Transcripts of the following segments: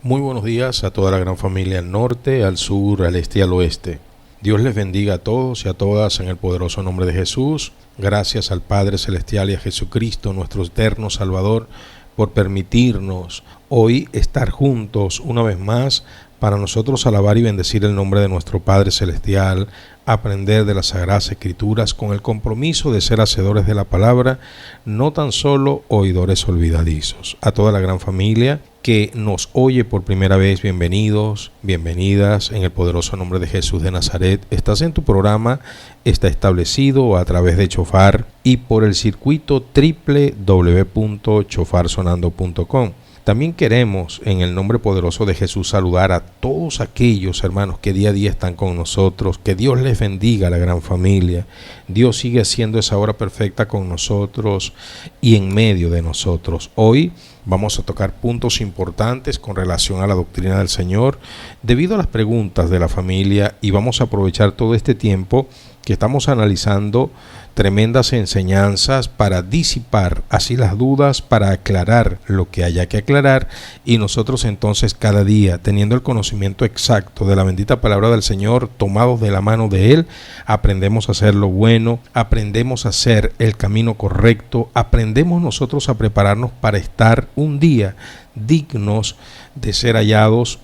Muy buenos días a toda la gran familia al norte, al sur, al este y al oeste. Dios les bendiga a todos y a todas en el poderoso nombre de Jesús. Gracias al Padre Celestial y a Jesucristo, nuestro eterno Salvador, por permitirnos hoy estar juntos una vez más para nosotros alabar y bendecir el nombre de nuestro Padre Celestial, aprender de las Sagradas Escrituras con el compromiso de ser hacedores de la palabra, no tan solo oidores olvidadizos. A toda la gran familia que nos oye por primera vez, bienvenidos, bienvenidas en el poderoso nombre de Jesús de Nazaret. Estás en tu programa, está establecido a través de Chofar y por el circuito www.chofarsonando.com. También queremos, en el nombre poderoso de Jesús, saludar a todos aquellos hermanos que día a día están con nosotros. Que Dios les bendiga a la gran familia. Dios sigue haciendo esa obra perfecta con nosotros y en medio de nosotros. Hoy vamos a tocar puntos importantes con relación a la doctrina del Señor debido a las preguntas de la familia, y vamos a aprovechar todo este tiempo que estamos analizando tremendas enseñanzas para disipar así las dudas, para aclarar lo que haya que aclarar, y nosotros entonces cada día, teniendo el conocimiento exacto de la bendita palabra del Señor, tomados de la mano de Él, aprendemos a hacer lo bueno, aprendemos a hacer el camino correcto, aprendemos nosotros a prepararnos para estar un día dignos de ser hallados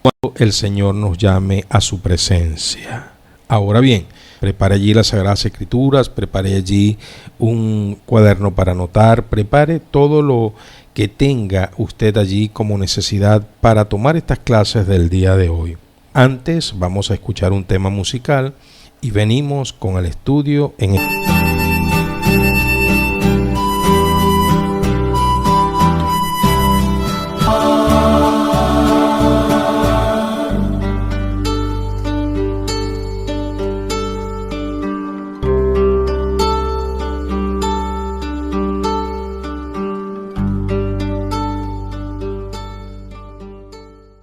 cuando el Señor nos llame a su presencia. Ahora bien, prepare allí las Sagradas Escrituras, prepare allí un cuaderno para anotar, prepare todo lo que tenga usted allí como necesidad para tomar estas clases del día de hoy. Antes vamos a escuchar un tema musical y venimos con el estudio en el...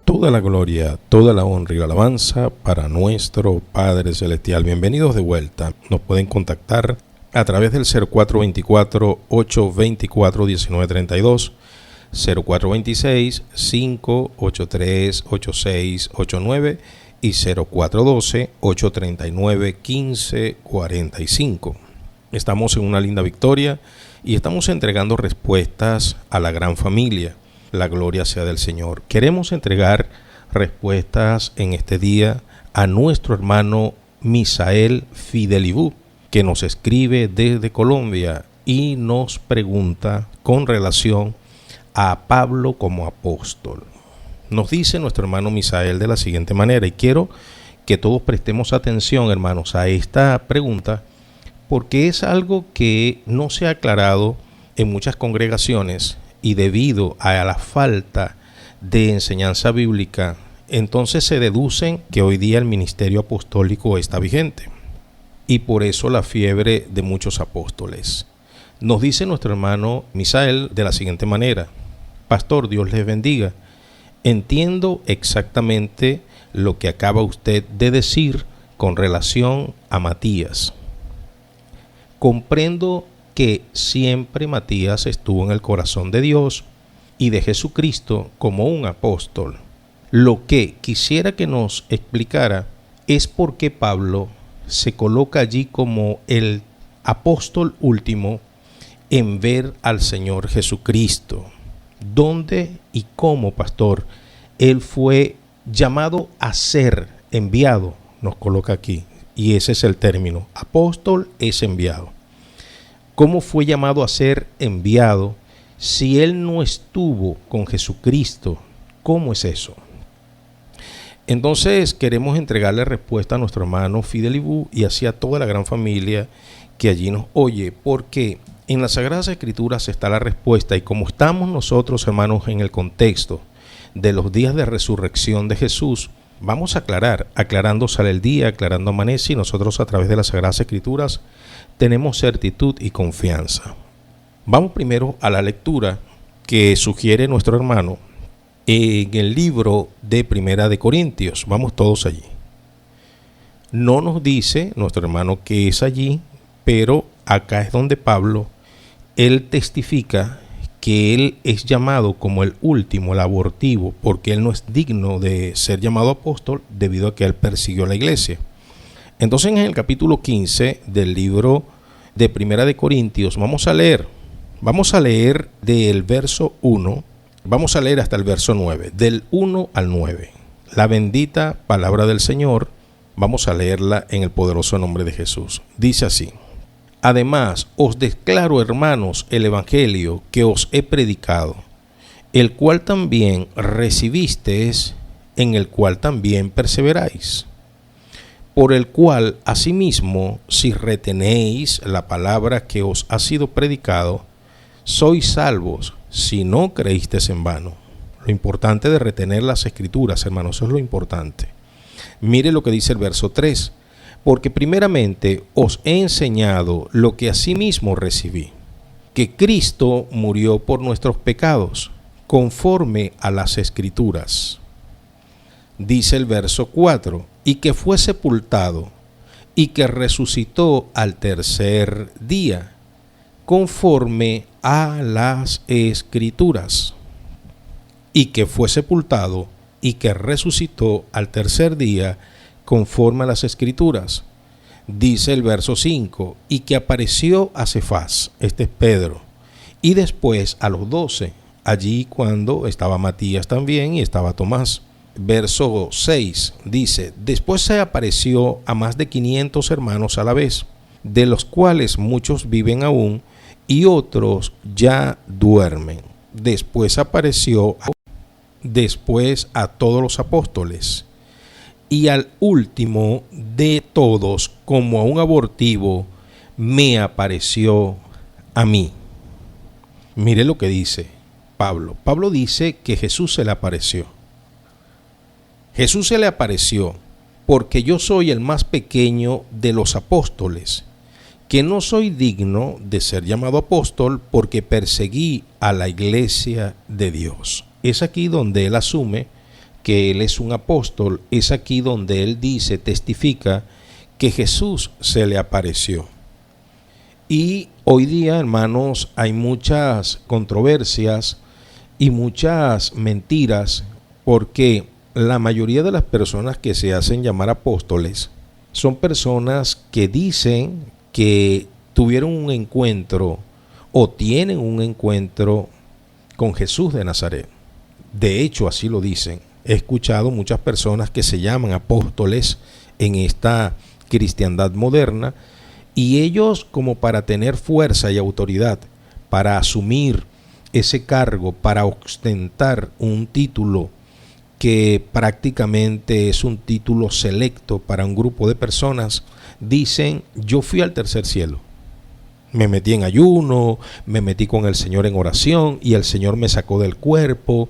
Toda la gloria, toda la honra y la alabanza para nuestro Padre Celestial. Bienvenidos de vuelta. Nos pueden contactar a través del 0424-824-1932, 0426-583-8689 y 0412-839-1545. Estamos en una linda victoria y estamos entregando respuestas a la gran familia. La gloria sea del Señor. Queremos entregar respuestas en este día a nuestro hermano Misael Fidelibú, que nos escribe desde Colombia y nos pregunta con relación a Pablo como apóstol. Nos dice nuestro hermano Misael de la siguiente manera, y quiero que todos prestemos atención, hermanos, a esta pregunta, porque es algo que no se ha aclarado en muchas congregaciones. Y debido a la falta de enseñanza bíblica, entonces se deducen que hoy día el ministerio apostólico está vigente. Y por eso la fiebre de muchos apóstoles. Nos dice nuestro hermano Misael de la siguiente manera: Pastor, Dios les bendiga. Entiendo exactamente lo que acaba usted de decir con relación a Matías. Comprendo que siempre Matías estuvo en el corazón de Dios y de Jesucristo como un apóstol. Lo que quisiera que nos explicara es por qué Pablo se coloca allí como el apóstol último en ver al Señor Jesucristo. ¿Dónde y cómo, pastor, él fue llamado a ser enviado? Nos coloca aquí, y ese es el término. Apóstol es enviado. ¿Cómo fue llamado a ser enviado si él no estuvo con Jesucristo? ¿Cómo es eso? Entonces queremos entregarle respuesta a nuestro hermano Fidelibú y así a toda la gran familia que allí nos oye, porque en las Sagradas Escrituras está la respuesta, y como estamos nosotros, hermanos, en el contexto de los días de resurrección de Jesús, vamos a aclarando sale el día, aclarando amanece, y nosotros a través de las Sagradas Escrituras tenemos certitud y confianza. Vamos primero a la lectura que sugiere nuestro hermano en el libro de Primera de Corintios. Vamos todos allí. No nos dice nuestro hermano que es allí, pero acá es donde Pablo, él testifica que él es llamado como el último, el abortivo, porque él no es digno de ser llamado apóstol debido a que él persiguió la iglesia. Entonces en el capítulo 15 del libro de Primera de Corintios vamos a leer del verso 1, vamos a leer hasta el verso 9, del 1 al 9. La bendita palabra del Señor, vamos a leerla en el poderoso nombre de Jesús. Dice así: además os declaro, hermanos, el evangelio que os he predicado, el cual también recibisteis, en el cual también perseveráis, por el cual asimismo, si retenéis la palabra que os ha sido predicado, sois salvos, si no creísteis en vano. Lo importante de retener las escrituras, hermanos, eso es lo importante. Mire lo que dice el verso 3. Porque primeramente os he enseñado lo que asimismo recibí, que Cristo murió por nuestros pecados, conforme a las Escrituras. Dice el verso 4, y que fue sepultado, y que resucitó al tercer día, conforme a las Escrituras. Y que fue sepultado, y que resucitó al tercer día, conforme a las Escrituras. Dice el verso 5, y que apareció a Cefas, este es Pedro, y después a los 12, allí cuando estaba Matías también y estaba Tomás. Verso 6 dice, después se apareció a más de 500 hermanos a la vez, de los cuales muchos viven aún y otros ya duermen. Después apareció a todos los apóstoles, y al último de todos, como a un abortivo, me apareció a mí. Mire lo que dice Pablo. Pablo dice que Jesús se le apareció. Jesús se le apareció porque yo soy el más pequeño de los apóstoles, que no soy digno de ser llamado apóstol porque perseguí a la iglesia de Dios. Es aquí donde él asume que él es un apóstol, es aquí donde él dice, testifica que Jesús se le apareció. Y hoy día, hermanos, hay muchas controversias y muchas mentiras, porque la mayoría de las personas que se hacen llamar apóstoles son personas que dicen que tuvieron un encuentro o tienen un encuentro con Jesús de Nazaret. De hecho, así lo dicen. He escuchado muchas personas que se llaman apóstoles en esta cristiandad moderna, y ellos, como para tener fuerza y autoridad, para asumir ese cargo, para ostentar un título que prácticamente es un título selecto para un grupo de personas, dicen, yo fui al tercer cielo. Me metí en ayuno, me metí con el Señor en oración y el Señor me sacó del cuerpo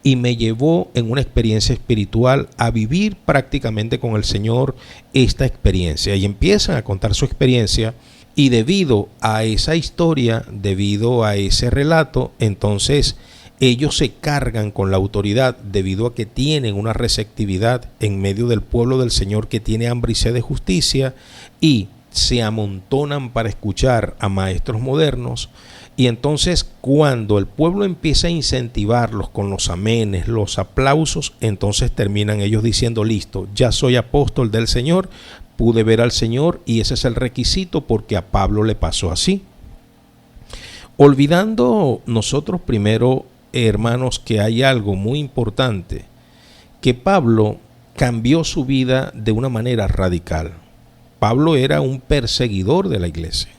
y me llevó en una experiencia espiritual a vivir prácticamente con el Señor esta experiencia. Y empiezan a contar su experiencia, y debido a esa historia, debido a ese relato, entonces ellos se cargan con la autoridad debido a que tienen una receptividad en medio del pueblo del Señor que tiene hambre y sed de justicia, y se amontonan para escuchar a maestros modernos. Y entonces cuando el pueblo empieza a incentivarlos con los amenes, los aplausos, entonces terminan ellos diciendo, listo, ya soy apóstol del Señor, pude ver al Señor, y ese es el requisito, porque a Pablo le pasó así. Olvidando nosotros primero, hermanos, que hay algo muy importante, que Pablo cambió su vida de una manera radical. Pablo era un perseguidor de la iglesia.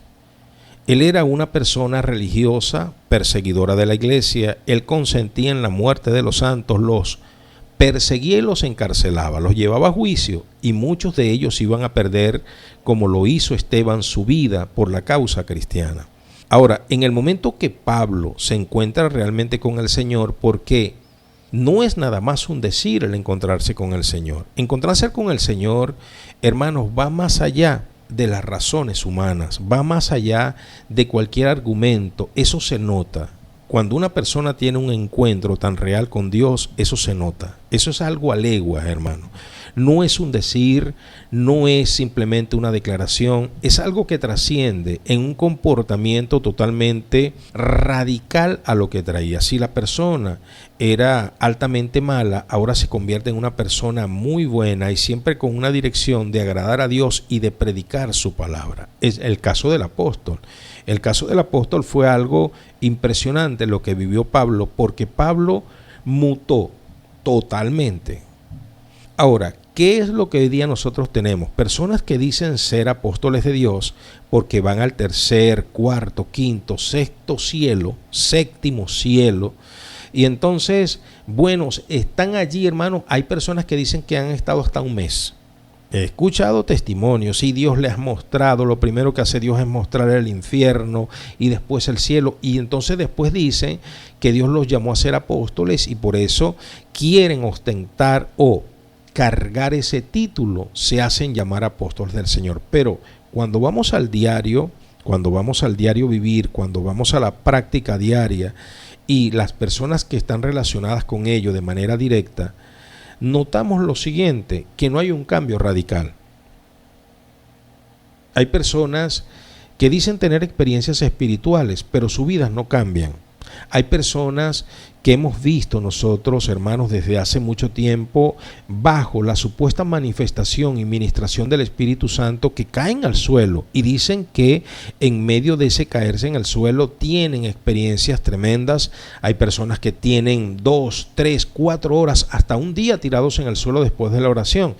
Él era una persona religiosa, perseguidora de la iglesia. Él consentía en la muerte de los santos, los perseguía y los encarcelaba, los llevaba a juicio, y muchos de ellos iban a perder, como lo hizo Esteban, su vida por la causa cristiana. Ahora, en el momento que Pablo se encuentra realmente con el Señor, porque no es nada más un decir el encontrarse con el Señor. Encontrarse con el Señor, hermanos, va más allá de las razones humanas, va más allá de cualquier argumento. Eso se nota. Cuando una persona tiene un encuentro tan real con Dios, eso se nota. Eso es algo a leguas, hermano. No es un decir, no es simplemente una declaración, es algo que trasciende en un comportamiento totalmente radical a lo que traía. Si la persona era altamente mala, ahora se convierte en una persona muy buena y siempre con una dirección de agradar a Dios y de predicar su palabra. Es el caso del apóstol. El caso del apóstol fue algo impresionante lo que vivió Pablo, porque Pablo mutó totalmente. Ahora, ¿qué es lo que hoy día nosotros tenemos? Personas que dicen ser apóstoles de Dios porque van al tercer, cuarto, quinto, sexto cielo, séptimo cielo. Y entonces, bueno, están allí, hermanos. Hay personas que dicen que han estado hasta un mes. He escuchado testimonios y Dios les ha mostrado, lo primero que hace Dios es mostrar el infierno y después el cielo, y entonces después dicen que Dios los llamó a ser apóstoles y por eso quieren ostentar o cargar ese título, se hacen llamar apóstoles del Señor. Pero cuando vamos al diario vivir, cuando vamos a la práctica diaria y las personas que están relacionadas con ello de manera directa, notamos lo siguiente, que no hay un cambio radical. Hay personas que dicen tener experiencias espirituales, pero sus vidas no cambian. Hay personas que hemos visto nosotros, hermanos, desde hace mucho tiempo, bajo la supuesta manifestación y ministración del Espíritu Santo, que caen al suelo y dicen que en medio de ese caerse en el suelo tienen experiencias tremendas. Hay personas que tienen 2, 3, 4 horas, hasta un día tirados en el suelo después de la oración.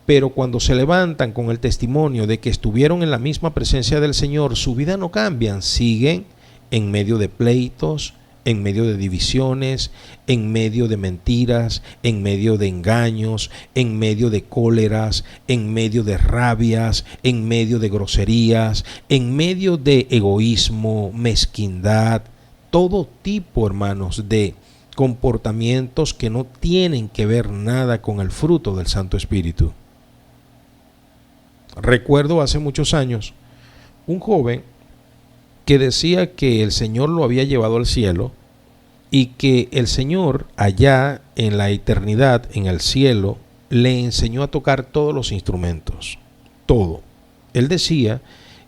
Pero cuando se levantan con el testimonio de que estuvieron en la misma presencia del Señor, su vida no cambian, siguen en medio de pleitos, en medio de divisiones, en medio de mentiras, en medio de engaños, en medio de cóleras, en medio de rabias, en medio de groserías, en medio de egoísmo, mezquindad, todo tipo, hermanos, de comportamientos que no tienen que ver nada con el fruto del Santo Espíritu. Recuerdo hace muchos años un joven que decía que el Señor lo había llevado al cielo y que el Señor allá en la eternidad, en el cielo, le enseñó a tocar todos los instrumentos, todo. Él decía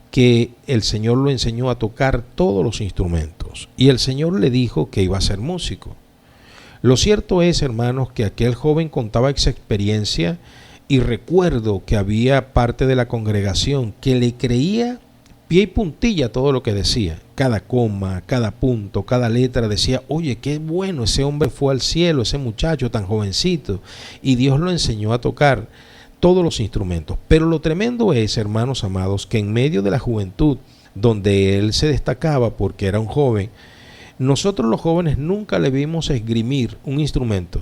que el Señor lo enseñó a tocar todos los instrumentos y el Señor le dijo que iba a ser músico. Lo cierto es, hermanos, que aquel joven contaba esa experiencia y recuerdo que había parte de la congregación que le creía pie y puntilla todo lo que decía, cada coma, cada punto, cada letra decía, oye, qué bueno, ese hombre fue al cielo, ese muchacho tan jovencito, y Dios lo enseñó a tocar todos los instrumentos. Pero lo tremendo es, hermanos amados, que en medio de la juventud, donde él se destacaba porque era un joven, nosotros los jóvenes nunca le vimos esgrimir un instrumento.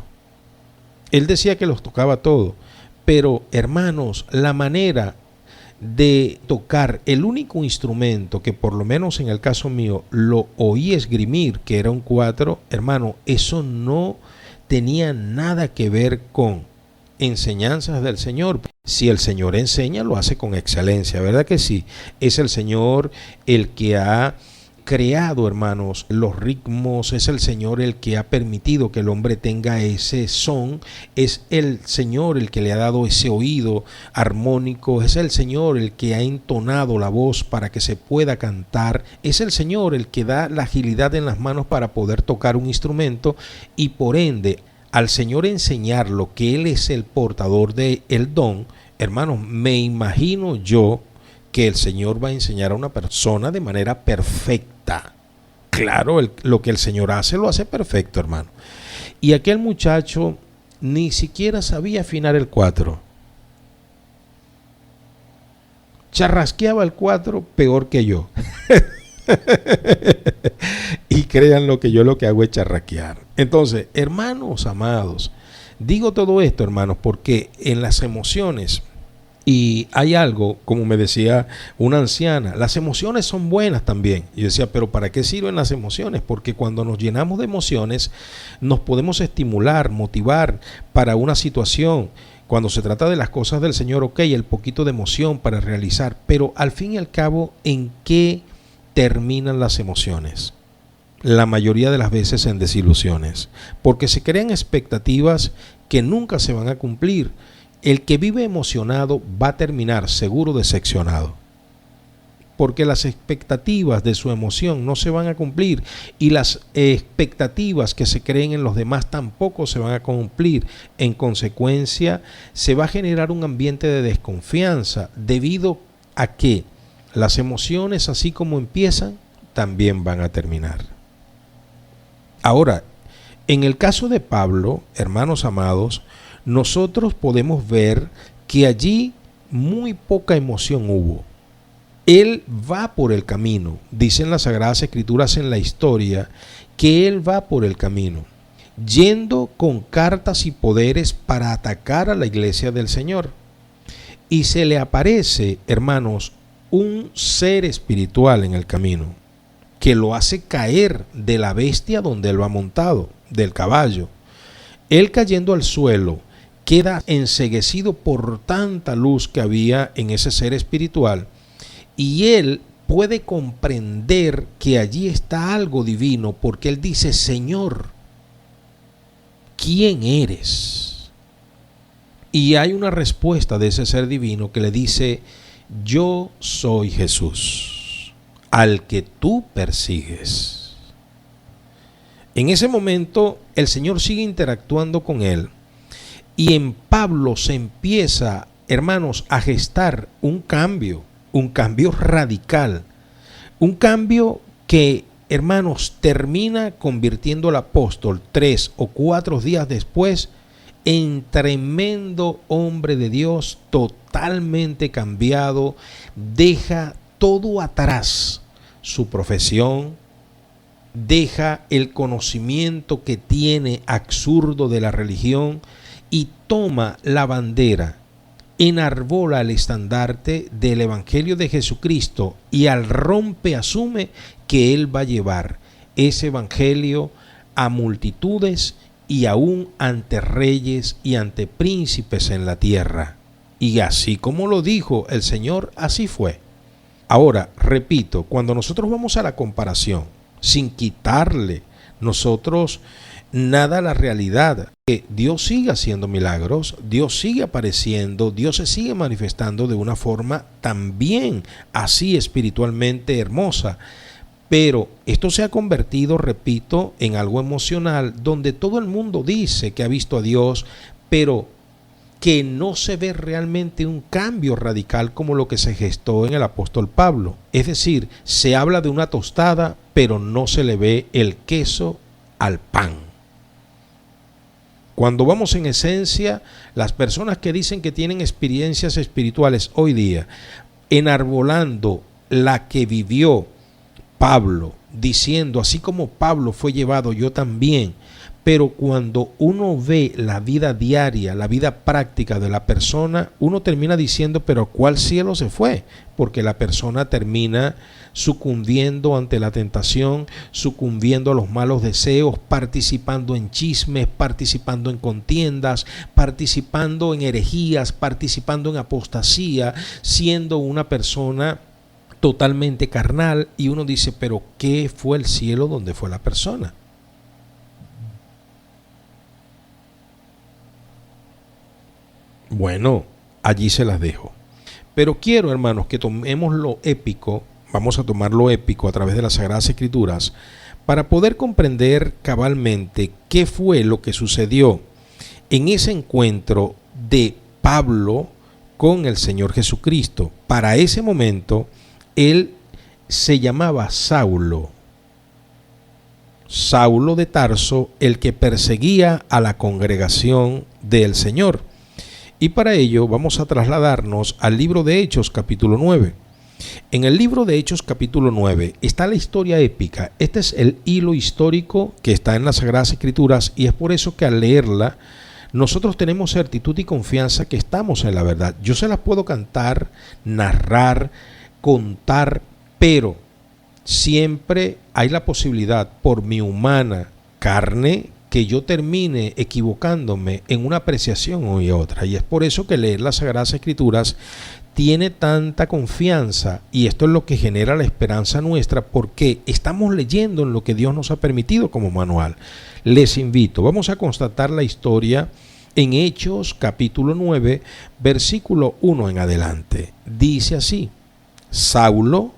Él decía que los tocaba todo, pero hermanos, la manera de tocar el único instrumento que por lo menos en el caso mío lo oí esgrimir, que era un cuatro, hermano, eso no tenía nada que ver con enseñanzas del Señor. Si el Señor enseña, lo hace con excelencia, ¿verdad que sí? Es el Señor el que ha creado, hermanos, los ritmos, es el Señor el que ha permitido que el hombre tenga ese son, es el Señor el que le ha dado ese oído armónico, es el Señor el que ha entonado la voz para que se pueda cantar, es el Señor el que da la agilidad en las manos para poder tocar un instrumento y por ende, al Señor enseñarlo que Él es el portador del don, hermanos, me imagino yo que el Señor va a enseñar a una persona de manera perfecta. Claro, lo que el Señor hace, lo hace perfecto, hermano. Y aquel muchacho ni siquiera sabía afinar el 4. Charrasqueaba el 4 peor que yo. Y crean lo que yo lo que hago es charrasquear. Entonces, hermanos amados, digo todo esto, hermanos, porque en las emociones, y hay algo, como me decía una anciana, las emociones son buenas también. Y yo decía, pero ¿para qué sirven las emociones? Porque cuando nos llenamos de emociones, nos podemos estimular, motivar para una situación. Cuando se trata de las cosas del Señor, ok, el poquito de emoción para realizar. Pero al fin y al cabo, ¿en qué terminan las emociones? La mayoría de las veces en desilusiones. Porque se crean expectativas que nunca se van a cumplir. El que vive emocionado va a terminar seguro decepcionado, porque las expectativas de su emoción no se van a cumplir y las expectativas que se creen en los demás tampoco se van a cumplir. En consecuencia, se va a generar un ambiente de desconfianza debido a que las emociones, así como empiezan, también van a terminar. Ahora, en el caso de Pablo, hermanos amados, nosotros podemos ver que allí muy poca emoción hubo. Él va por el camino. Dicen las Sagradas Escrituras en la historia que él va por el camino, yendo con cartas y poderes para atacar a la iglesia del Señor. Y se le aparece, hermanos, un ser espiritual en el camino que lo hace caer de la bestia donde él va montado, del caballo. Él cayendo al suelo queda enceguecido por tanta luz que había en ese ser espiritual. Y él puede comprender que allí está algo divino, porque él dice: Señor, ¿quién eres? Y hay una respuesta de ese ser divino que le dice: yo soy Jesús, al que tú persigues. En ese momento el Señor sigue interactuando con él, y en Pablo se empieza, hermanos, a gestar un cambio radical, un cambio que, hermanos, termina convirtiendo al apóstol 3 o 4 días después en tremendo hombre de Dios, totalmente cambiado. Deja todo atrás, su profesión, deja el conocimiento que tiene absurdo de la religión y toma la bandera, enarbola el estandarte del Evangelio de Jesucristo, y al rompe asume que él va a llevar ese Evangelio a multitudes y aún ante reyes y ante príncipes en la tierra. Y así como lo dijo el Señor, así fue. Ahora, repito, cuando nosotros vamos a la comparación, sin quitarle nosotros nada a la realidad, que Dios sigue haciendo milagros, Dios sigue apareciendo, Dios se sigue manifestando de una forma también así espiritualmente hermosa. Pero esto se ha convertido, repito, en algo emocional, donde todo el mundo dice que ha visto a Dios, pero que no se ve realmente un cambio radical como lo que se gestó en el apóstol Pablo. Es decir, se habla de una tostada, pero no se le ve el queso al pan. Cuando vamos en esencia, las personas que dicen que tienen experiencias espirituales hoy día, enarbolando la que vivió Pablo, diciendo: así como Pablo fue llevado, yo también. Pero cuando uno ve la vida diaria, la vida práctica de la persona, uno termina diciendo: pero ¿cuál cielo se fue? Porque la persona termina sucumbiendo ante la tentación, sucumbiendo a los malos deseos, participando en chismes, participando en contiendas, participando en herejías, participando en apostasía, siendo una persona totalmente carnal. Y uno dice: pero ¿qué fue el cielo donde fue la persona? Bueno, allí se las dejo. Pero quiero, hermanos, que tomemos lo épico, vamos a tomar lo épico a través de las Sagradas Escrituras, para poder comprender cabalmente qué fue lo que sucedió en ese encuentro de Pablo con el Señor Jesucristo. Para ese momento, él se llamaba Saulo. Saulo de Tarso, el que perseguía a la congregación del Señor. Y para ello vamos a trasladarnos al libro de Hechos capítulo 9. En el libro de Hechos capítulo 9 está la historia épica. Este es el hilo histórico que está en las Sagradas Escrituras, y es por eso que al leerla nosotros tenemos certitud y confianza que estamos en la verdad. Yo se las puedo cantar, narrar, contar, pero siempre hay la posibilidad por mi humana carne que yo termine equivocándome en una apreciación o otra. Y es por eso que leer las Sagradas Escrituras tiene tanta confianza, y esto es lo que genera la esperanza nuestra, porque estamos leyendo en lo que Dios nos ha permitido como manual. Les invito, vamos a constatar la historia en Hechos capítulo 9, versículo 1 en adelante. Dice así: Saulo,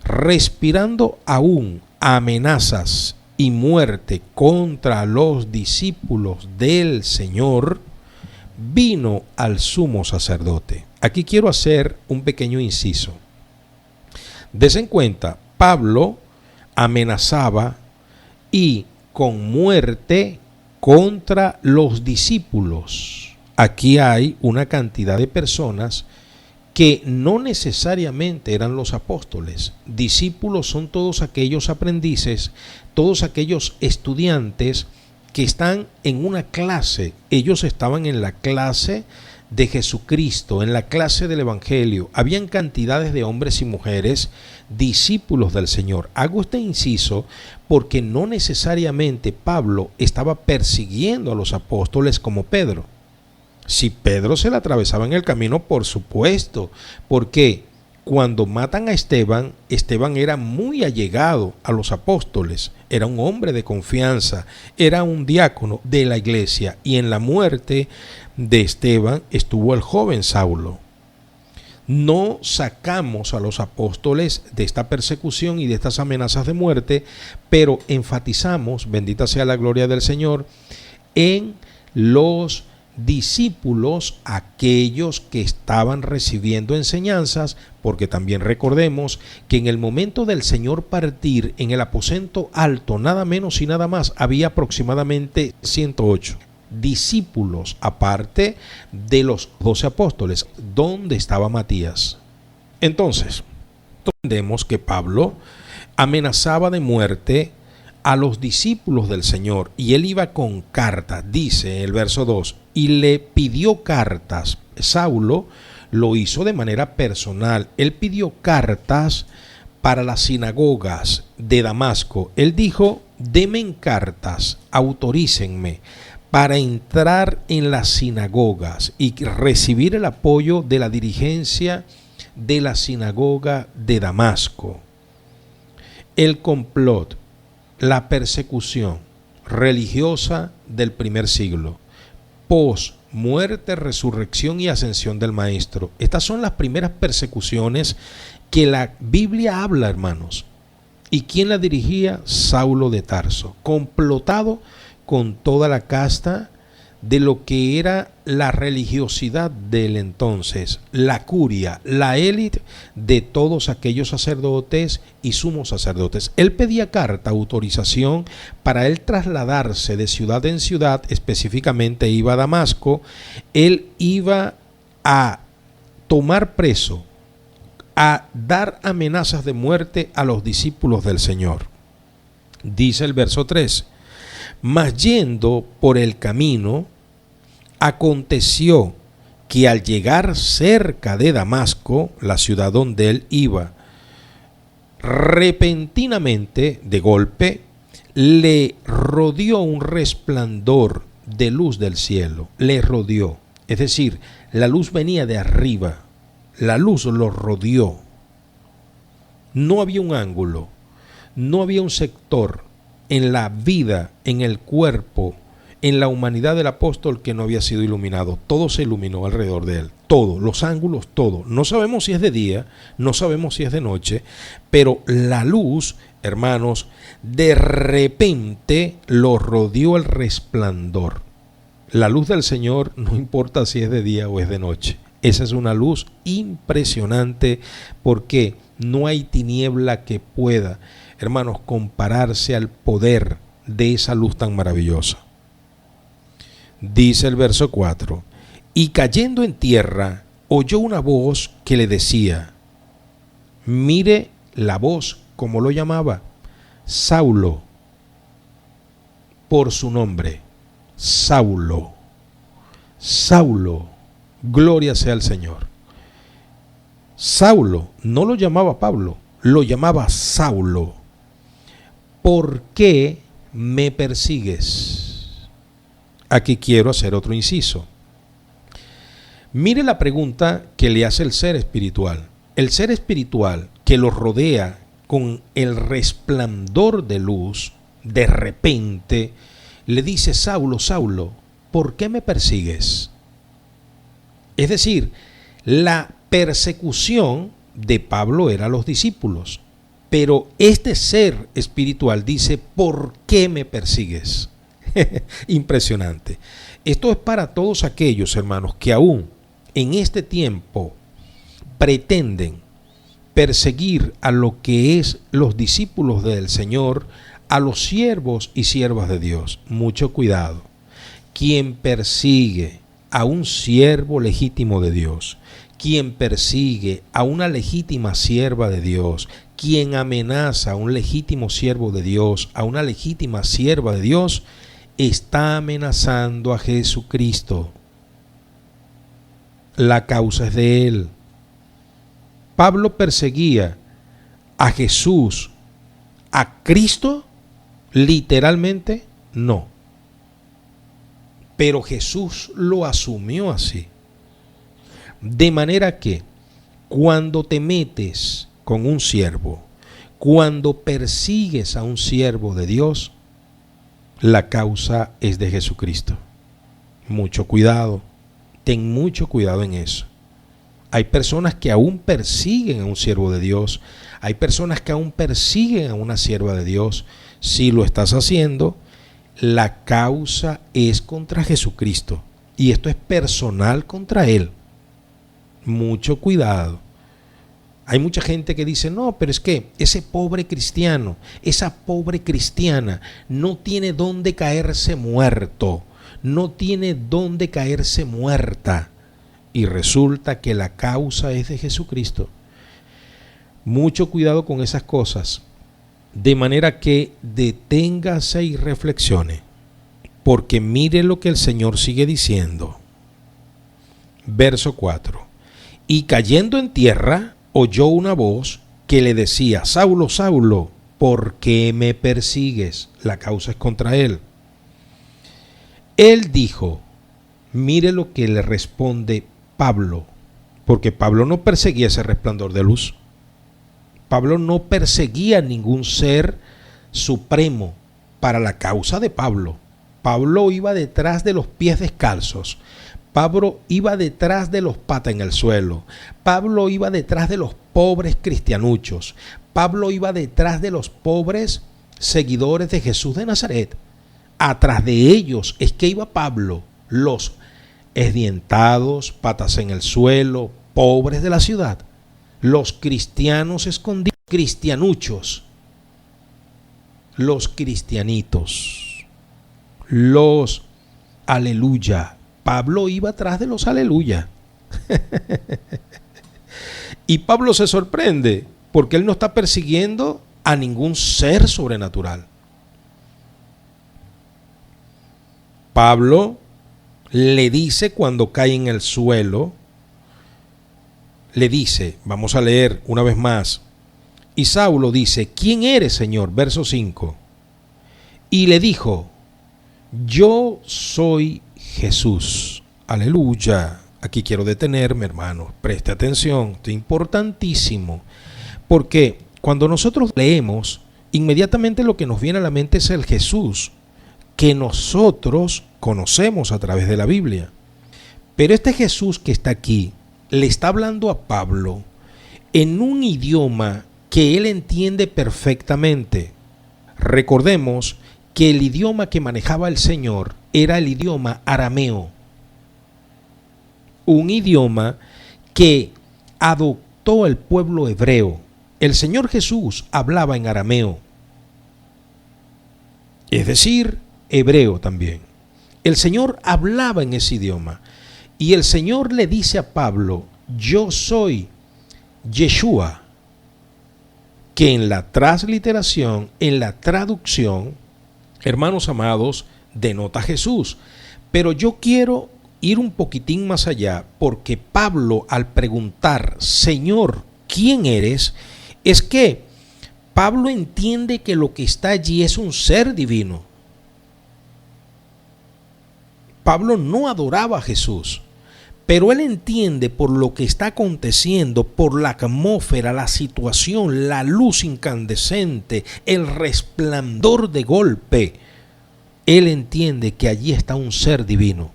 respirando aún amenazas y muerte contra los discípulos del Señor, vino al sumo sacerdote. Aquí quiero hacer un pequeño inciso. Des en cuenta, Pablo amenazaba y con muerte contra los discípulos. Aquí hay una cantidad de personas que no necesariamente eran los apóstoles. Discípulos son todos aquellos aprendices, todos aquellos estudiantes que están en una clase. Ellos estaban en la clase de Jesucristo, en la clase del Evangelio. Habían cantidades de hombres y mujeres, discípulos del Señor. Hago este inciso porque no necesariamente Pablo estaba persiguiendo a los apóstoles como Pedro. Si Pedro se le atravesaba en el camino, por supuesto, porque cuando matan a Esteban, Esteban era muy allegado a los apóstoles, era un hombre de confianza, era un diácono de la iglesia, y en la muerte de Esteban estuvo el joven Saulo. No sacamos a los apóstoles de esta persecución y de estas amenazas de muerte, pero enfatizamos, bendita sea la gloria del Señor, en los discípulos, aquellos que estaban recibiendo enseñanzas, porque también recordemos que en el momento del Señor partir, en el aposento alto, nada menos y nada más, había aproximadamente 108 discípulos, aparte de los 12 apóstoles. ¿Dónde estaba Matías? Entonces, entendemos que Pablo amenazaba de muerte a los discípulos del Señor, y él iba con cartas, dice el verso 2, y le pidió cartas. Saulo lo hizo de manera personal. Él pidió cartas para las sinagogas de Damasco. Él dijo: denme cartas, autorícenme para entrar en las sinagogas y recibir el apoyo de la dirigencia de la sinagoga de Damasco. El complot, la persecución religiosa del primer siglo, pos, muerte, resurrección y ascensión del Maestro. Estas son las primeras persecuciones que la Biblia habla, hermanos. ¿Y quién la dirigía? Saulo de Tarso, complotado con toda la casta de lo que era la religiosidad del entonces, la curia, la élite de todos aquellos sacerdotes y sumos sacerdotes. Él pedía carta, autorización para él trasladarse de ciudad en ciudad, específicamente iba a Damasco. Él iba a tomar preso, a dar amenazas de muerte a los discípulos del Señor. Dice el verso 3: mas yendo por el camino, aconteció que al llegar cerca de Damasco, la ciudad donde él iba, repentinamente, de golpe, le rodeó un resplandor de luz del cielo. Le rodeó, es decir, la luz venía de arriba, la luz lo rodeó. No había un ángulo, no había un sector en la vida, en el cuerpo, en la humanidad del apóstol que no había sido iluminado. Todo se iluminó alrededor de él, todo, los ángulos, todo. No sabemos si es de día, no sabemos si es de noche, pero la luz, hermanos, de repente lo rodeó el resplandor. La luz del Señor no importa si es de día o es de noche. Esa es una luz impresionante, porque no hay tiniebla que pueda, hermanos, compararse al poder de esa luz tan maravillosa. Dice el verso 4: y cayendo en tierra, oyó una voz que le decía, mire la voz, ¿cómo lo llamaba? Saulo, por su nombre, Saulo, Saulo, gloria sea al Señor. Saulo no lo llamaba Pablo, lo llamaba Saulo. ¿Por qué me persigues? Aquí quiero hacer otro inciso. Mire la pregunta que le hace el ser espiritual. El ser espiritual que lo rodea con el resplandor de luz, de repente le dice: Saulo, Saulo, ¿por qué me persigues? Es decir, la persecución de Pablo era a los discípulos, pero este ser espiritual dice, ¿por qué me persigues? Impresionante. Esto es para todos aquellos, hermanos, que aún en este tiempo pretenden perseguir a lo que es los discípulos del Señor, a los siervos y siervas de Dios. Mucho cuidado. Quien persigue a un siervo legítimo de Dios, quien persigue a una legítima sierva de Dios, quien amenaza a un legítimo siervo de Dios, a una legítima sierva de Dios, está amenazando a Jesucristo. La causa es de él. Pablo perseguía a Jesús, a Cristo, literalmente no. Pero Jesús lo asumió así. De manera que cuando te metes con un siervo, cuando persigues a un siervo de Dios, la causa es de Jesucristo. Mucho cuidado, ten mucho cuidado en eso. Hay personas que aún persiguen a un siervo de Dios, hay personas que aún persiguen a una sierva de Dios. Si lo estás haciendo, la causa es contra Jesucristo y esto es personal contra Él. Mucho cuidado. Hay mucha gente que dice, no, pero es que ese pobre cristiano, esa pobre cristiana no tiene dónde caerse muerto, no tiene dónde caerse muerta. Y resulta que la causa es de Jesucristo. Mucho cuidado con esas cosas, de manera que deténgase y reflexione, porque mire lo que el Señor sigue diciendo. Verso 4. Y cayendo en tierra, oyó una voz que le decía, Saulo, Saulo, ¿por qué me persigues? La causa es contra él. Él dijo, mire lo que le responde Pablo, porque Pablo no perseguía ese resplandor de luz. Pablo no perseguía ningún ser supremo para la causa de Pablo. Pablo iba detrás de los pies descalzos. Pablo iba detrás de los patas en el suelo. Pablo iba detrás de los pobres cristianuchos. Pablo iba detrás de los pobres seguidores de Jesús de Nazaret. Atrás de ellos es que iba Pablo, los esdientados, patas en el suelo, pobres de la ciudad, los cristianos escondidos, cristianuchos, los cristianitos, los aleluya. Pablo iba atrás de los aleluya. Y Pablo se sorprende porque él no está persiguiendo a ningún ser sobrenatural. Pablo le dice cuando cae en el suelo, le dice, vamos a leer una vez más, y Saulo dice, ¿quién eres, Señor? Verso 5. Y le dijo, yo soy Jesús. Aleluya. Aquí quiero detenerme, hermano. Preste atención, esto es importantísimo, porque cuando nosotros leemos, inmediatamente lo que nos viene a la mente es el Jesús que nosotros conocemos a través de la Biblia. Pero este Jesús que está aquí le está hablando a Pablo en un idioma que él entiende perfectamente. Recordemos que el idioma que manejaba el Señor era el idioma arameo, un idioma que adoptó el pueblo hebreo. El Señor Jesús hablaba en arameo, es decir, hebreo también. El Señor hablaba en ese idioma y el Señor le dice a Pablo, yo soy Yeshua, que en la transliteración, en la traducción, hermanos amados, denota Jesús. Pero yo quiero ir un poquitín más allá, porque Pablo, al preguntar, Señor, ¿quién eres?, es que Pablo entiende que lo que está allí es un ser divino. Pablo no adoraba a Jesús, pero él entiende por lo que está aconteciendo, por la atmósfera, la situación, la luz incandescente, el resplandor de golpe. él entiende que allí está un ser divino.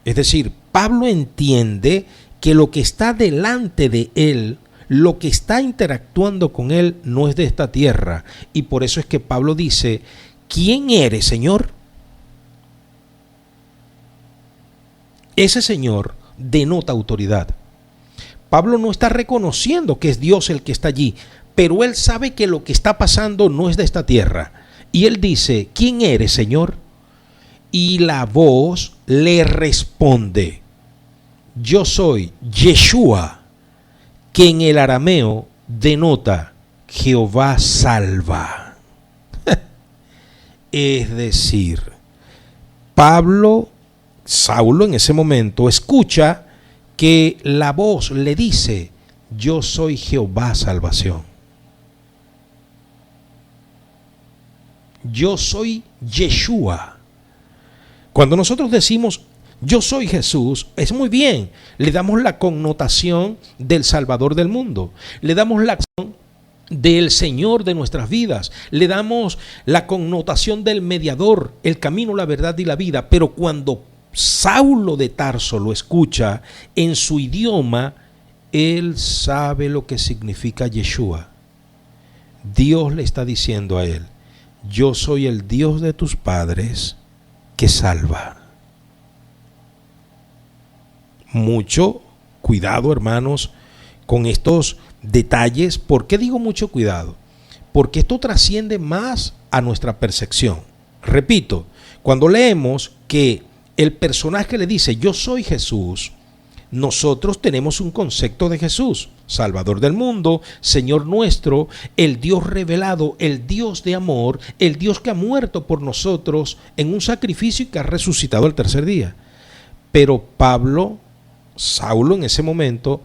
Es decir, Pablo entiende que lo que está delante de él, lo que está interactuando con él, no es de esta tierra. Y por eso es que Pablo dice: ¿quién eres, Señor? Ese Señor denota autoridad. Pablo no está reconociendo que es Dios el que está allí, pero él sabe que lo que está pasando no es de esta tierra. Y él dice: ¿quién eres, Señor? Y la voz le responde: yo soy Yeshua, que en el arameo denota Jehová salva. Es decir, Saulo en ese momento escucha que la voz le dice: yo soy Jehová salvación. Yo soy Yeshua. Cuando nosotros decimos yo soy Jesús, es muy bien. Le damos la connotación del Salvador del mundo. Le damos la connotación del Señor de nuestras vidas. Le damos la connotación del mediador, el camino, la verdad y la vida. Pero cuando Saulo de Tarso lo escucha en su idioma, él sabe lo que significa Yeshua. Dios le está diciendo a él: yo soy el Dios de tus padres que salva. Mucho cuidado, hermanos, con estos detalles. ¿Por qué digo mucho cuidado? Porque esto trasciende más a nuestra percepción. Repito, cuando leemos que el personaje le dice: yo soy Jesús, nosotros tenemos un concepto de Jesús, Salvador del mundo, Señor nuestro, el Dios revelado, el Dios de amor, el Dios que ha muerto por nosotros en un sacrificio y que ha resucitado al tercer día. Pero Saulo en ese momento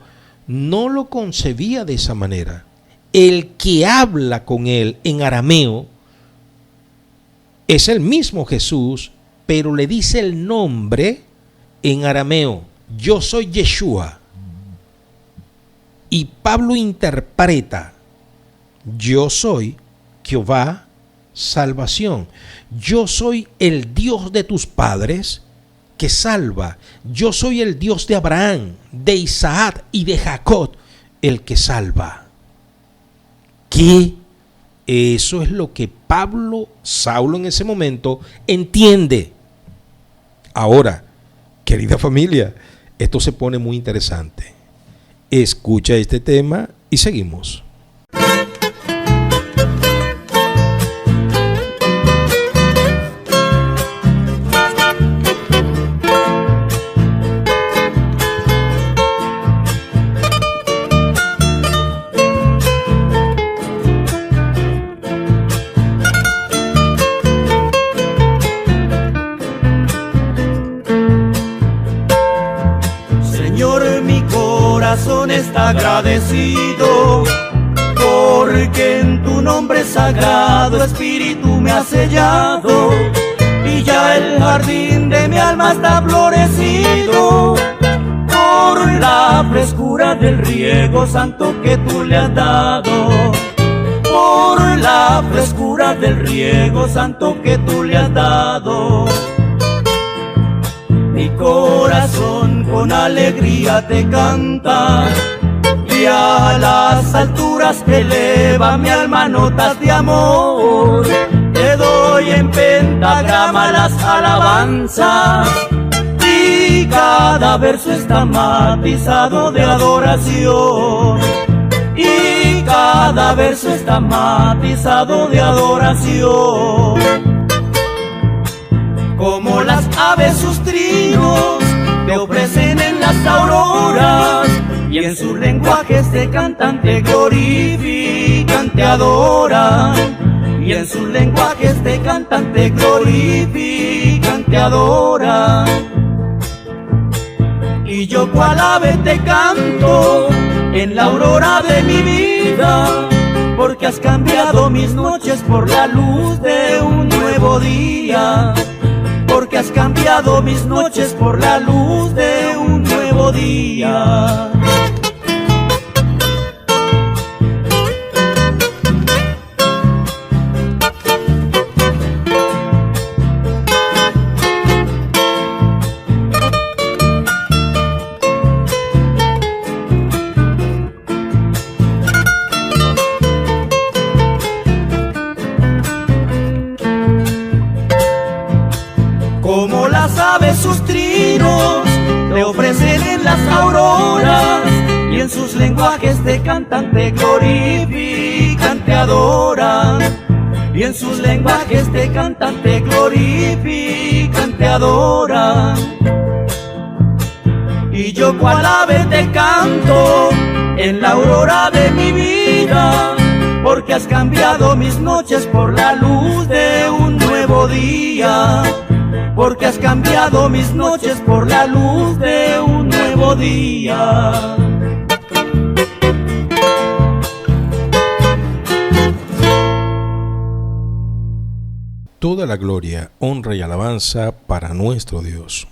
no lo concebía de esa manera. El que habla con él en arameo es el mismo Jesús, pero le dice el nombre en arameo: yo soy Yeshua. Y Pablo interpreta: yo soy Jehová salvación. Yo soy el Dios de tus padres que salva. Yo soy el Dios de Abraham, de Isaac y de Jacob, el que salva. ¿Qué? Eso es lo que Saulo en ese momento entiende. Ahora, querida familia, esto se pone muy interesante. Escucha este tema y seguimos. Está agradecido porque en tu nombre sagrado Espíritu me ha sellado y ya el jardín de mi alma está florecido por la frescura del riego santo que tú le has dado, por la frescura del riego santo que tú le has dado. Mi corazón con alegría te canta y a las alturas eleva mi alma notas de amor. Te doy en pentagrama las alabanzas y cada verso está matizado de adoración. Y cada verso está matizado de adoración. Como las aves sus trinos te ofrecen en las auroras y en sus lenguajes te cantan, te glorifican, te adoran. Y en sus lenguajes te cantan, te glorifican, te adoran. Y yo cual ave te canto en la aurora de mi vida, porque has cambiado mis noches por la luz de un nuevo día. Porque has cambiado mis noches por la luz de un nuevo día. sus trinos te ofrecen en las auroras, y en sus lenguajes te cantan, te glorifican, te adoran. Y en sus lenguajes te cantan, te glorifican, te adoran. Y yo cual ave te canto en la aurora de mi vida, porque has cambiado mis noches por la luz de un nuevo día. Porque has cambiado mis noches por la luz de un nuevo día. Toda la gloria, honra y alabanza para nuestro Dios.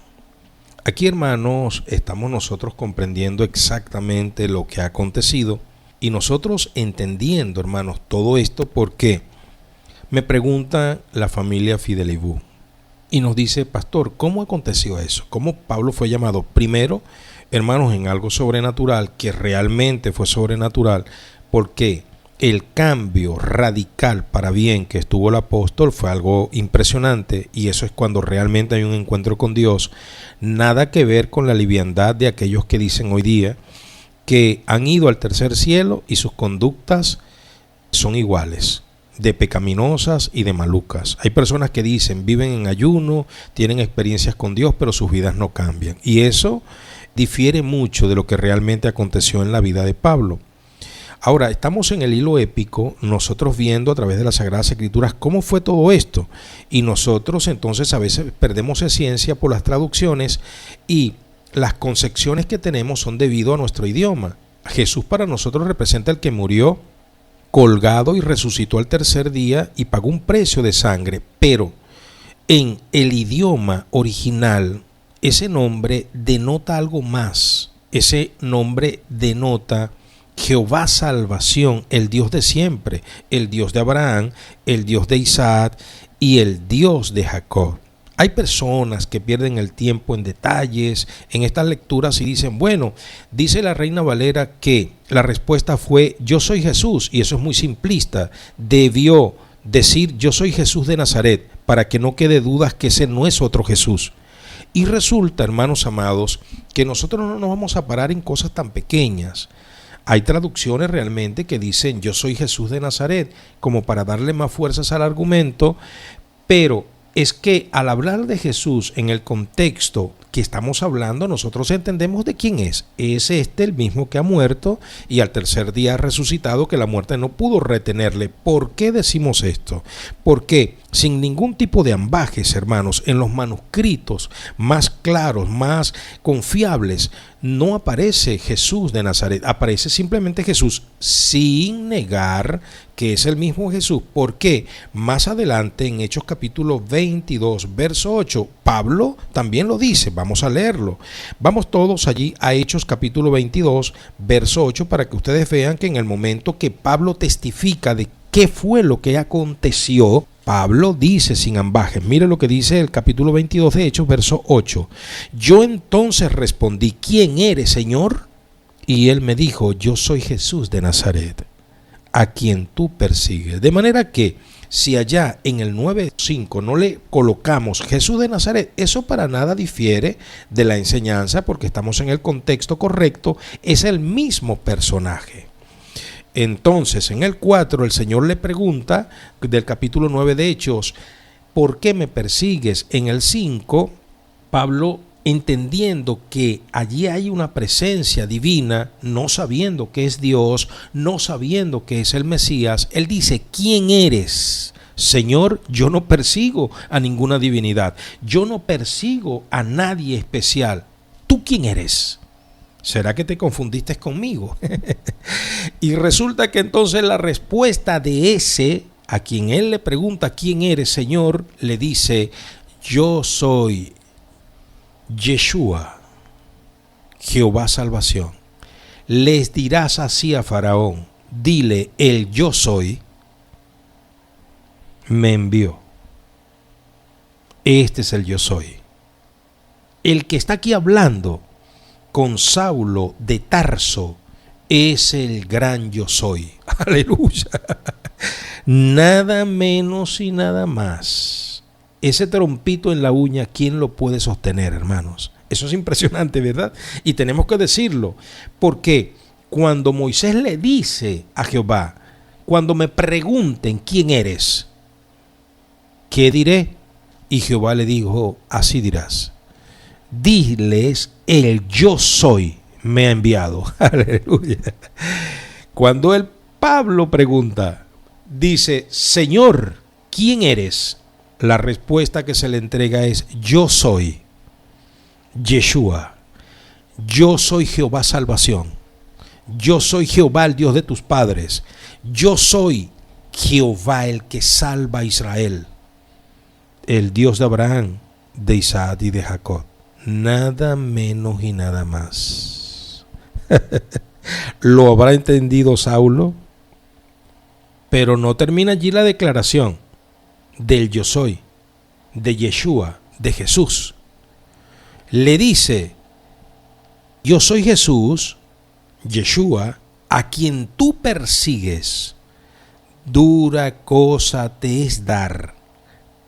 Aquí, hermanos, estamos nosotros comprendiendo exactamente lo que ha acontecido y nosotros entendiendo, hermanos, todo esto porque me pregunta la familia Fidelibú y nos dice: pastor, ¿cómo aconteció eso? ¿Cómo Pablo fue llamado primero, hermanos, en algo sobrenatural, que realmente fue sobrenatural? Porque el cambio radical para bien que estuvo el apóstol fue algo impresionante, y eso es cuando realmente hay un encuentro con Dios. Nada que ver con la liviandad de aquellos que dicen hoy día que han ido al tercer cielo y sus conductas son iguales, de pecaminosas y de malucas. Hay personas que dicen, viven en ayuno, tienen experiencias con Dios, pero sus vidas no cambian, y eso difiere mucho de lo que realmente aconteció en la vida de Pablo. Ahora, estamos en el hilo épico, nosotros viendo a través de las Sagradas Escrituras cómo fue todo esto, y nosotros entonces a veces perdemos ciencia por las traducciones, y las concepciones que tenemos son debido a nuestro idioma. Jesús para nosotros representa el que murió colgado y resucitó al tercer día y pagó un precio de sangre, pero en el idioma original ese nombre denota algo más. Ese nombre denota Jehová salvación, el Dios de siempre, el Dios de Abraham, el Dios de Isaac y el Dios de Jacob. Hay personas que pierden el tiempo en detalles en estas lecturas y dicen, bueno, dice la Reina Valera que la respuesta fue yo soy Jesús, y eso es muy simplista. Debió decir yo soy Jesús de Nazaret para que no quede dudas que ese no es otro Jesús. Y resulta, hermanos amados, que nosotros no nos vamos a parar en cosas tan pequeñas. Hay traducciones realmente que dicen yo soy Jesús de Nazaret como para darle más fuerzas al argumento, pero es que al hablar de Jesús en el contexto que estamos hablando, nosotros entendemos de quién es. Es el mismo que ha muerto y al tercer día ha resucitado, que la muerte no pudo retenerle. ¿Por qué decimos esto? Porque sin ningún tipo de ambajes, hermanos, en los manuscritos más claros, más confiables, no aparece Jesús de Nazaret, aparece simplemente Jesús, sin negar que es el mismo Jesús. Porque más adelante en Hechos capítulo 22, verso 8, Pablo también lo dice. Vamos a leerlo. Vamos todos allí a Hechos capítulo 22, verso 8, para que ustedes vean que en el momento que Pablo testifica de qué fue lo que aconteció, Pablo dice sin ambajes. Mire lo que dice el capítulo 22 de Hechos, verso 8. Yo entonces respondí, ¿quién eres, Señor? Y él me dijo, yo soy Jesús de Nazaret, a quien tú persigues. De manera que si allá en el 9.5 no le colocamos Jesús de Nazaret, eso para nada difiere de la enseñanza, porque estamos en el contexto correcto, es el mismo personaje. Entonces, en el 4, el Señor le pregunta, del capítulo 9 de Hechos, ¿por qué me persigues? En el 5, Pablo, entendiendo que allí hay una presencia divina, no sabiendo que es Dios, no sabiendo que es el Mesías, él dice, ¿quién eres? Señor, yo no persigo a ninguna divinidad, yo no persigo a nadie especial. ¿Tú quién eres? ¿Será que te confundiste conmigo? Y resulta que entonces la respuesta de ese, a quien él le pregunta quién eres, Señor, le dice, yo soy Yeshua, Jehová salvación. Les dirás así a Faraón, dile, el yo soy me envió. Este es el yo soy. El que está aquí hablando con Saulo de Tarso es el gran yo soy. Aleluya. Nada menos y nada más. ese trompito en la uña, ¿quién lo puede sostener, hermanos? Eso es impresionante, ¿verdad? Y tenemos que decirlo, porque cuando Moisés le dice a Jehová, cuando me pregunten quién eres, ¿qué diré? Y Jehová le dijo, así dirás, diles, el yo soy me ha enviado. Aleluya. Cuando el Pablo pregunta, dice, Señor, ¿quién eres? La respuesta que se le entrega es, yo soy Yeshua, yo soy Jehová salvación, yo soy Jehová el Dios de tus padres, yo soy Jehová el que salva a Israel, el Dios de Abraham, de Isaac y de Jacob, nada menos y nada más. ¿Lo habrá entendido Saulo? Pero no termina allí la declaración del yo soy, de Yeshua, de Jesús. Le dice, yo soy Jesús, Yeshua, a quien tú persigues. Dura cosa te es dar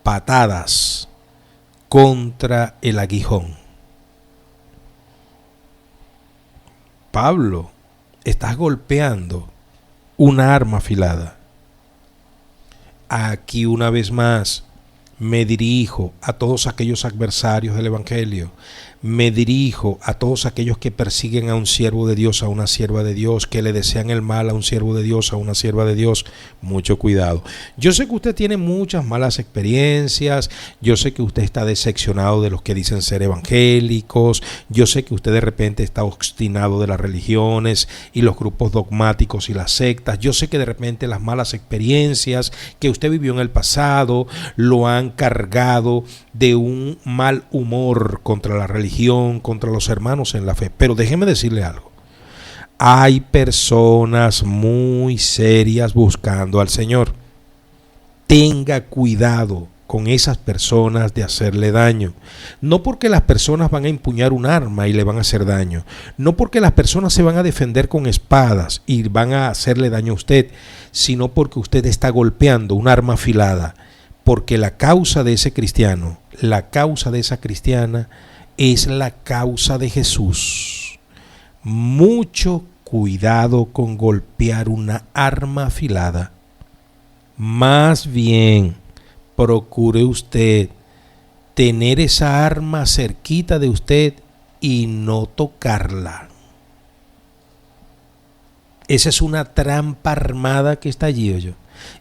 patadas contra el aguijón. Pablo, estás golpeando una arma afilada. Aquí una vez más me dirijo a todos aquellos adversarios del Evangelio, me dirijo a todos aquellos que persiguen a un siervo de Dios, a una sierva de Dios, que le desean el mal a un siervo de Dios, a una sierva de Dios. Mucho cuidado. Yo sé que usted tiene muchas malas experiencias, yo sé que usted está decepcionado de los que dicen ser evangélicos, yo sé que usted de repente está obstinado de las religiones y los grupos dogmáticos y las sectas, yo sé que de repente las malas experiencias que usted vivió en el pasado lo han cargado de un mal humor contra la religión, contra los hermanos en la fe. Pero déjeme decirle algo. Hay personas muy serias buscando al Señor. Tenga cuidado con esas personas de hacerle daño. No porque las personas van a empuñar un arma y le van a hacer daño. No porque las personas se van a defender con espadas y van a hacerle daño a usted, sino porque usted está golpeando un arma afilada. Porque la causa de ese cristiano, la causa de esa cristiana es la causa de Jesús. Mucho cuidado con golpear una arma afilada. Más bien, procure usted tener esa arma cerquita de usted y no tocarla. Esa es una trampa armada que está allí, oye.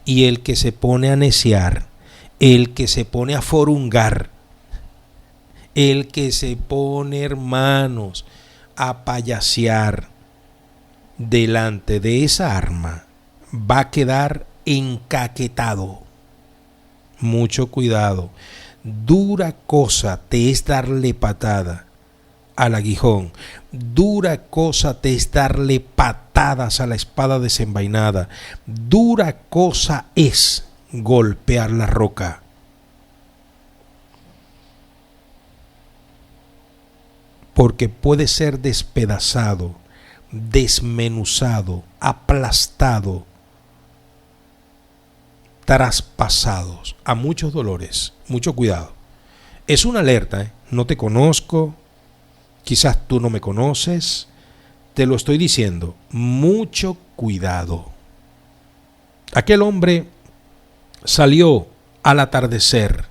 Y el que se pone a neciar, el que se pone a forungar, el que se pone, hermanos, a payasear delante de esa arma, va a quedar encaquetado. Mucho cuidado. Dura cosa te es darle patada al aguijón. Dura cosa te es darle patadas a la espada desenvainada. Dura cosa es golpear la roca. Porque puede ser despedazado, desmenuzado, aplastado, traspasados a muchos dolores. Mucho cuidado. Es una alerta, No te conozco, quizás tú no me conoces, te lo estoy diciendo. Mucho cuidado. Aquel hombre salió al atardecer,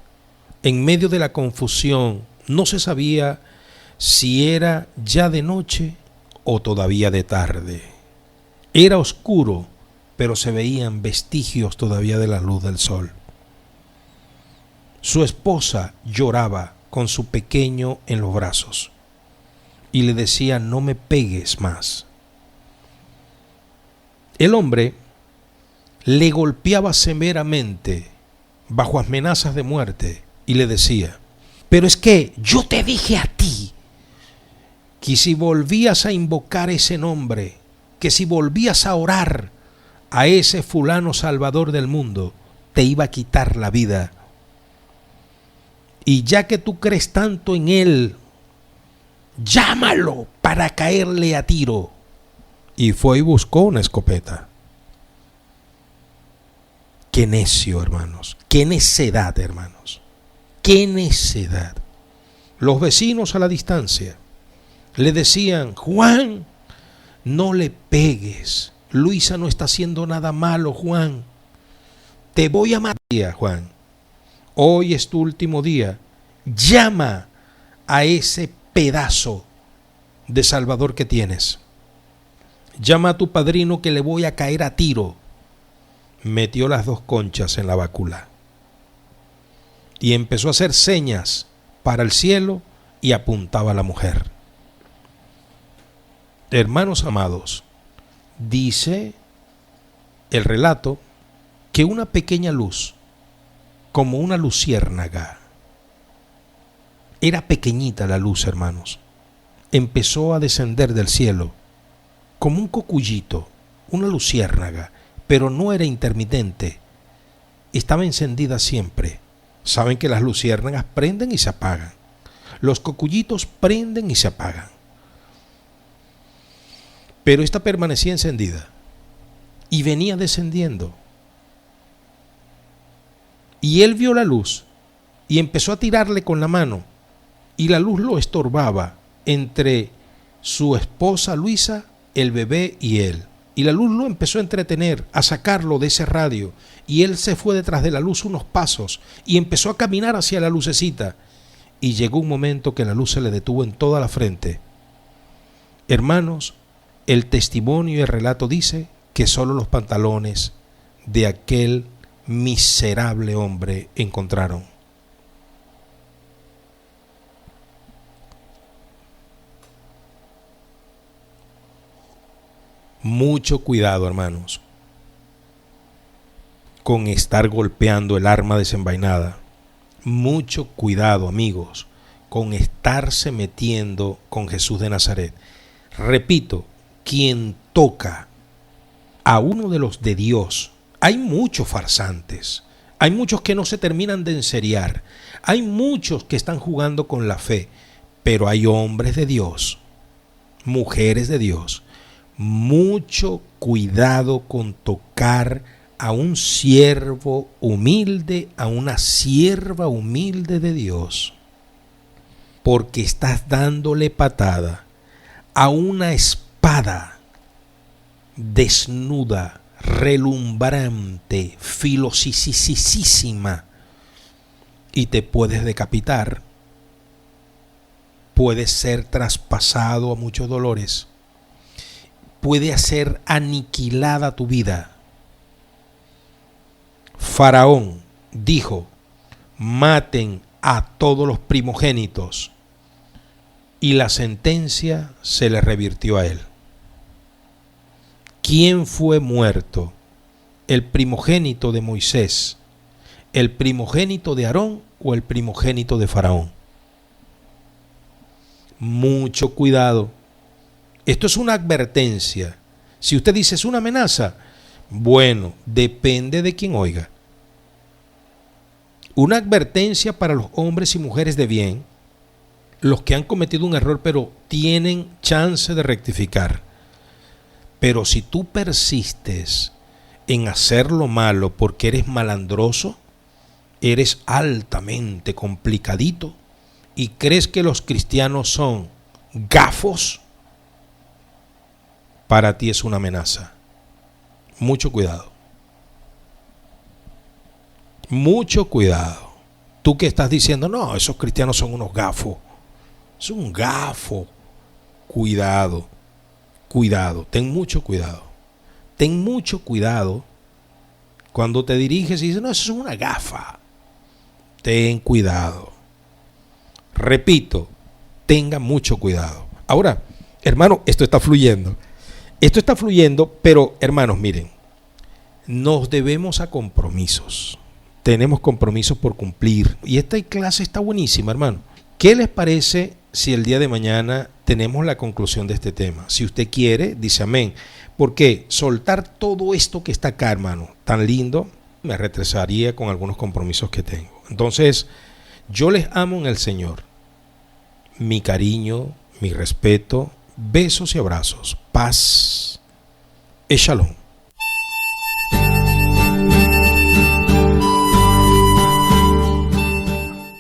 en medio de la confusión, no se sabía si era ya de noche o todavía de tarde. Era oscuro, pero se veían vestigios todavía de la luz del sol. Su esposa lloraba con su pequeño en los brazos y le decía: no me pegues más. El hombre le golpeaba severamente bajo amenazas de muerte y le decía: pero es que yo te dije a ti que si volvías a invocar ese nombre, que si volvías a orar a ese fulano salvador del mundo, te iba a quitar la vida. Y ya que tú crees tanto en él, llámalo para caerle a tiro. Y fue y buscó una escopeta. Qué necio, hermanos. Qué necedad, hermanos. ¡Qué necedad! Los vecinos a la distancia le decían: Juan, no le pegues. Luisa no está haciendo nada malo, Juan. Te voy a matar, Juan. Hoy es tu último día. Llama a ese pedazo de Salvador que tienes. Llama a tu padrino que le voy a caer a tiro. Metió las 2 conchas en la bácula y empezó a hacer señas para el cielo y apuntaba a la mujer. Hermanos amados, dice el relato que una pequeña luz, como una luciérnaga, era pequeñita la luz, hermanos, empezó a descender del cielo como un cocullito, una luciérnaga, pero no era intermitente, estaba encendida siempre. Saben que las luciérnagas prenden y se apagan, los cocullitos prenden y se apagan, pero esta permanecía encendida y venía descendiendo. Y él vio la luz y empezó a tirarle con la mano, y la luz lo estorbaba entre su esposa Luisa, el bebé y él. Y la luz lo empezó a entretener, a sacarlo de ese radio, y él se fue detrás de la luz unos pasos y empezó a caminar hacia la lucecita, y llegó un momento que la luz se le detuvo en toda la frente. Hermanos, el testimonio y el relato dice que solo los pantalones de aquel miserable hombre encontraron. Mucho cuidado, hermanos, con estar golpeando el arma desenvainada. Mucho cuidado, amigos, con estarse metiendo con Jesús de Nazaret. Repito, quien toca a uno de los de Dios, hay muchos farsantes, hay muchos que no se terminan de enseriar, hay muchos que están jugando con la fe, pero hay hombres de Dios, mujeres de Dios. Mucho cuidado con tocar a un siervo humilde, a una sierva humilde de Dios, porque estás dándole patada a una espada desnuda, relumbrante, filosísima, y te puedes decapitar, puedes ser traspasado a muchos dolores, puede ser aniquilada tu vida. Faraón dijo: maten a todos los primogénitos, y la sentencia se le revirtió a él. ¿Quién fue muerto? ¿El primogénito de Moisés, el primogénito de Aarón o el primogénito de Faraón? Mucho cuidado. Esto es una advertencia. Si usted dice es una amenaza, bueno, depende de quién oiga. Una advertencia para los hombres y mujeres de bien, los que han cometido un error pero tienen chance de rectificar. Pero si tú persistes en hacer lo malo porque eres malandroso, eres altamente complicadito y crees que los cristianos son gafos, para ti es una amenaza. Mucho cuidado. Mucho cuidado. Tú que estás diciendo, no, esos cristianos son unos gafos. Es un gafo. Cuidado. Cuidado. Ten mucho cuidado. Ten mucho cuidado cuando te diriges y dices, no, eso es una gafa. Ten cuidado. Repito, tenga mucho cuidado. Ahora, hermano, esto está fluyendo. Esto está fluyendo, pero hermanos, miren, nos debemos a compromisos. Tenemos compromisos por cumplir. Y esta clase está buenísima, hermano. ¿Qué les parece si el día de mañana tenemos la conclusión de este tema? Si usted quiere, dice amén. Porque soltar todo esto que está acá, hermano, tan lindo, me retrasaría con algunos compromisos que tengo. Entonces, yo les amo en el Señor. Mi cariño, mi respeto, besos y abrazos. Paz. Shalom.